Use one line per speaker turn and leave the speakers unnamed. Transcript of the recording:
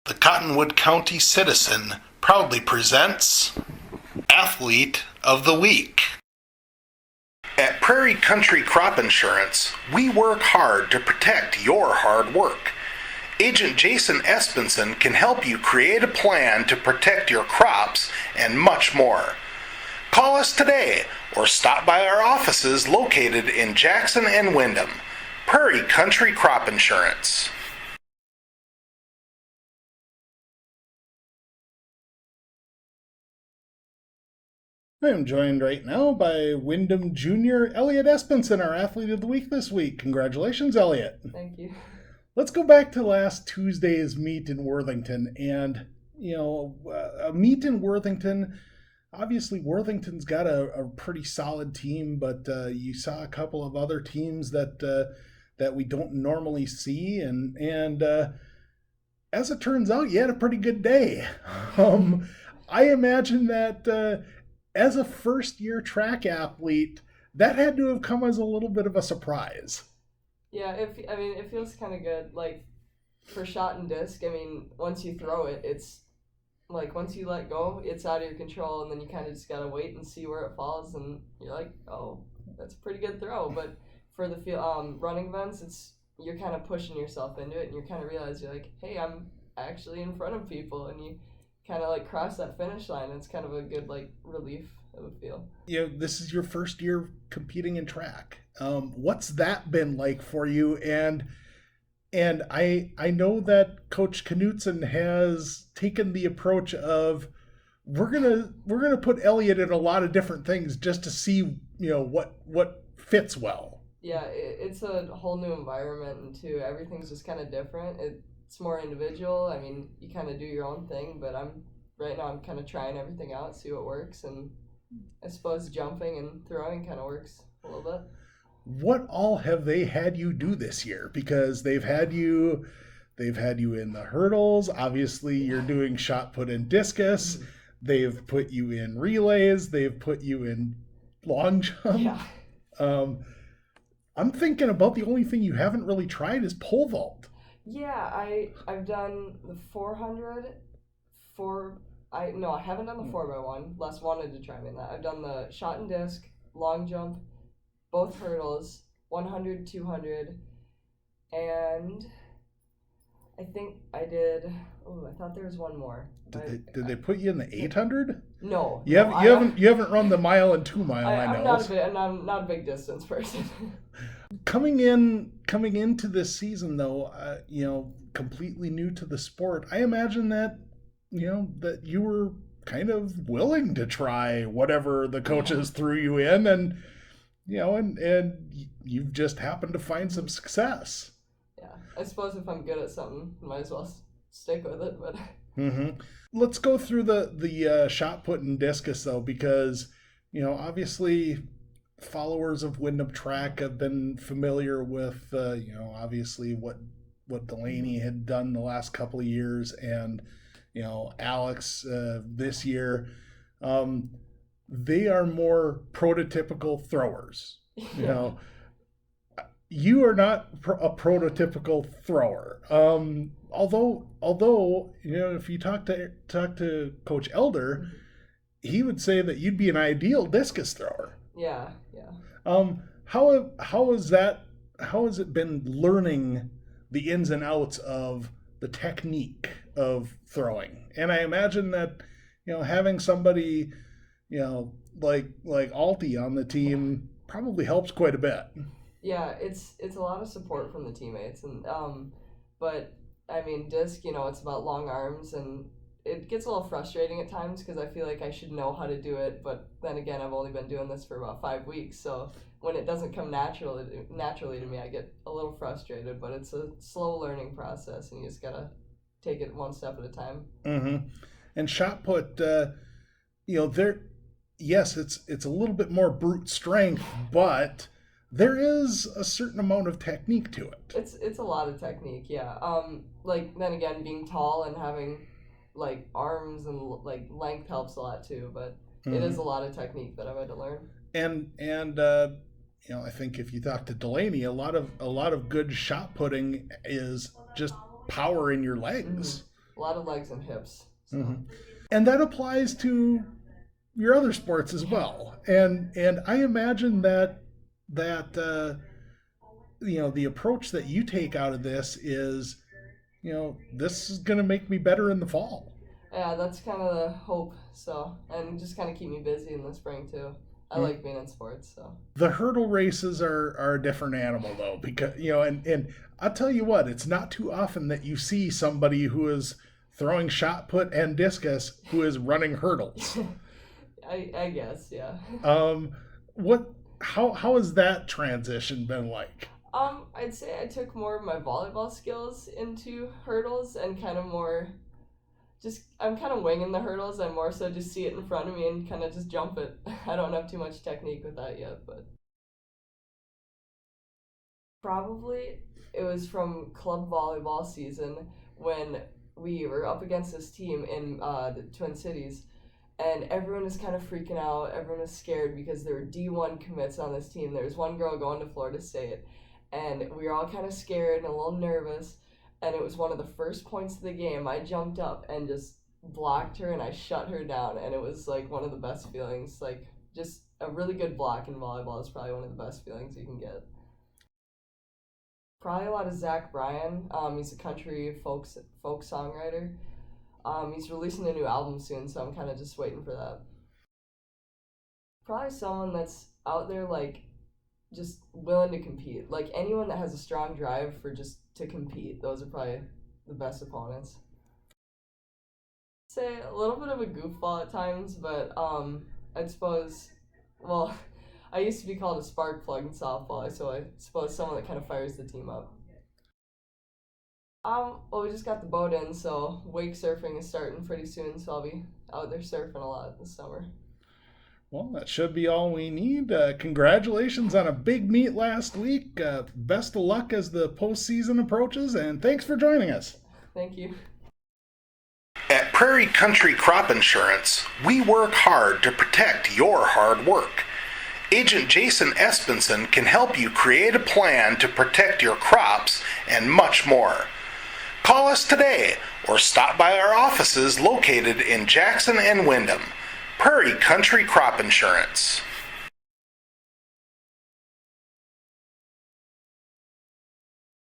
The Cottonwood County Citizen proudly presents Athlete of the Week. At Prairie Country Crop Insurance, we work hard to protect your hard work. Agent Jason Espenson can help you create a plan to protect your crops and much more. Call us today or stop by our offices located in Jackson and Windham. Prairie Country Crop Insurance. I am joined right now by Wyndham Jr. Elliot Espenson, our Athlete of the Week this week. Congratulations, Elliot.
Thank you.
Let's go back to last Tuesday's meet in Worthington. And, a meet in Worthington, obviously Worthington's got a pretty solid team, but you saw a couple of other teams that we don't normally see. And as it turns out, you had a pretty good day. I imagine that as a first-year track athlete, that had to have come as a little bit of a surprise.
Yeah, it feels kind of good. Like, for shot and disc, once you throw it, it's like once you let go, it's out of your control, and then you kind of just gotta wait and see where it falls, and you're like, oh, that's a pretty good throw. But for the running events, you're kind of pushing yourself into it, and you kind of realize you're like, hey, I'm actually in front of people, and you kind of like cross that finish line. It's kind of a good like relief, I would feel.
This is your first year competing in track. What's that been like for you? And I know that Coach Knutson has taken the approach of we're gonna put Elliot in a lot of different things just to see what fits well.
Yeah, it's a whole new environment, and too everything's just kind of different. It's more individual. You kind of do your own thing, but right now I'm kind of trying everything out, see what works, and I suppose jumping and throwing kind of works a little bit.
What all have they had you do this year? Because they've had you in the hurdles. Obviously, you're doing shot put and discus. Mm-hmm. They've put you in relays. They've put you in long jump.
Yeah.
I'm thinking about the only thing you haven't really tried is pole vault.
Yeah, I've done the 400, I haven't done the 4x1. Les wanted to try me in that. I've done the shot and disc, long jump, both hurdles, 100, 200, and I think I did. Oh, I thought there was one more.
Did they put you in the 800?
No.
You haven't run the mile and 2 mile.
I'm not a big distance person.
Coming into this season though, completely new to the sport, I imagine that that you were kind of willing to try whatever the coaches threw you in, and and you've just happened to find some success.
Yeah, I suppose if I'm good at something, I might as well stick with it. But
let's go through the shot put and discus though, because obviously followers of Windham Track have been familiar with obviously what Delaney had done the last couple of years, and Alex this year. They are more prototypical throwers.
Yeah.
You are not a prototypical thrower. Although if you talk to Coach Elder, he would say that you'd be an ideal discus thrower.
Yeah.
How is that? How has it been learning the ins and outs of the technique of throwing? And I imagine that having somebody like Alti on the team probably helps quite a bit.
Yeah, it's a lot of support from the teammates, and but disc, it's about long arms, and it gets a little frustrating at times because I feel like I should know how to do it, but then again, I've only been doing this for about 5 weeks, so when it doesn't come naturally to me, I get a little frustrated. But it's a slow learning process, and you just gotta take it one step at a time.
Mm-hmm. And shot put, yes, it's a little bit more brute strength, but there is a certain amount of technique to it.
It's a lot of technique, yeah. Then again, being tall and having like arms and like length helps a lot too, but it is a lot of technique that I've had to learn.
And I think if you talk to Delaney, a lot of good shot putting is just power in your legs.
Mm-hmm. a lot of legs and hips. So.
Mm-hmm. And that applies to your other sports as well. And I imagine that the approach that you take out of this is, this is going to make me better in the fall.
Yeah, that's kind of the hope. So, and just kind of keep me busy in the spring too. I like being in sports. So
the hurdle races are a different animal though, because and I'll tell you what, it's not too often that you see somebody who is throwing shot put and discus who is running hurdles.
I guess, yeah.
How has that transition been like?
I'd say I took more of my volleyball skills into hurdles and kind of more I'm kind of winging the hurdles. I more so just see it in front of me and kind of just jump it. I don't have too much technique with that yet, but probably it was from club volleyball season when we were up against this team in the Twin Cities, and everyone was kind of freaking out. Everyone was scared because there were D1 commits on this team. There was one girl going to Florida State, and we were all kind of scared and a little nervous. And it was one of the first points of the game. I jumped up and just blocked her and I shut her down. And it was like one of the best feelings. Like just a really good block in volleyball is probably one of the best feelings you can get. Probably a lot of Zach Bryan. He's a country folk songwriter. He's releasing a new album soon, so I'm kind of just waiting for that. Probably someone that's out there like just willing to compete. Like anyone that has a strong drive for just to compete, those are probably the best opponents. Say a little bit of a goofball at times, but I'd suppose, well, I used to be called a spark plug in softball, so I suppose someone that kind of fires the team up. Well, we just got the boat in, so wake surfing is starting pretty soon, so I'll be out there surfing a lot this summer.
Well, that should be all we need. Congratulations on a big meet last week. Best of luck as the postseason approaches, and thanks for joining us.
Thank you.
At Prairie Country Crop Insurance, we work hard to protect your hard work. Agent Jason Espenson can help you create a plan to protect your crops and much more. Call us today or stop by our offices located in Jackson and Windham. Prairie Country Crop Insurance.